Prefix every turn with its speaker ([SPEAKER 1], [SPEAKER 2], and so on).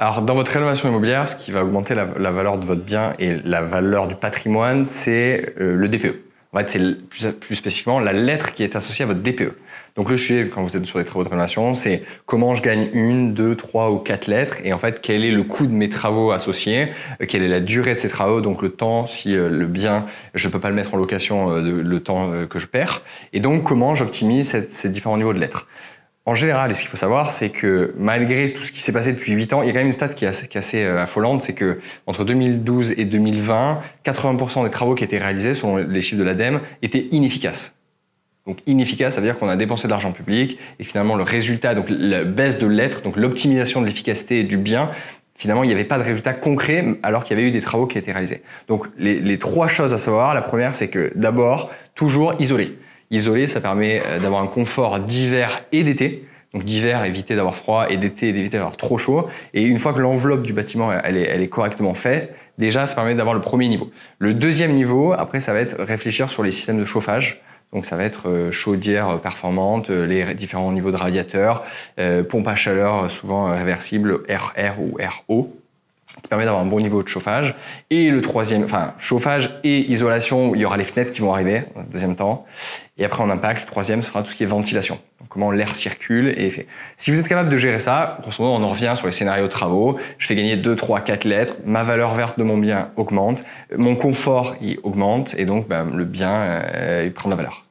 [SPEAKER 1] Alors, dans votre rénovation immobilière, ce qui va augmenter la valeur de votre bien et la valeur du patrimoine, c'est le DPE. En fait, c'est plus spécifiquement la lettre qui est associée à votre DPE. Donc, le sujet, quand vous êtes sur les travaux de rénovation, c'est comment je gagne 1, 2, 3 ou 4 lettres et en fait, quel est le coût de mes travaux associés, quelle est la durée de ces travaux, donc le temps, si le bien, je ne peux pas le mettre en location, le temps que je perds, et donc comment j'optimise ces différents niveaux de lettres. En général, ce qu'il faut savoir, c'est que malgré tout ce qui s'est passé depuis 8 ans, il y a quand même une stat qui est assez affolante, c'est que entre 2012 et 2020, 80% des travaux qui étaient réalisés, selon les chiffres de l'ADEME, étaient inefficaces. Donc inefficace, ça veut dire qu'on a dépensé de l'argent public et finalement le résultat, donc la baisse de lettres, donc l'optimisation de l'efficacité du bien, finalement il n'y avait pas de résultat concret alors qu'il y avait eu des travaux qui étaient réalisés. Donc les 3 choses à savoir, la première c'est que d'abord, toujours isoler. Isoler, ça permet d'avoir un confort d'hiver et d'été. Donc d'hiver, éviter d'avoir froid et d'été, d'éviter d'avoir trop chaud. Et une fois que l'enveloppe du bâtiment elle est correctement faite, déjà ça permet d'avoir le premier niveau. Le deuxième niveau, après ça va être réfléchir sur les systèmes de chauffage. Donc ça va être chaudière performante, les différents niveaux de radiateurs, pompe à chaleur souvent réversible, RR ou RO, qui permet d'avoir un bon niveau de chauffage. Et le troisième, enfin chauffage et isolation, il y aura les fenêtres qui vont arriver en deuxième temps. Et après en impact, le troisième sera tout ce qui est ventilation. Donc comment l'air circule et est fait. Si vous êtes capable de gérer ça, grosso modo on en revient sur les scénarios de travaux, je fais gagner 2, 3, 4 lettres, ma valeur verte de mon bien augmente, mon confort il augmente et donc le bien il prend de la valeur.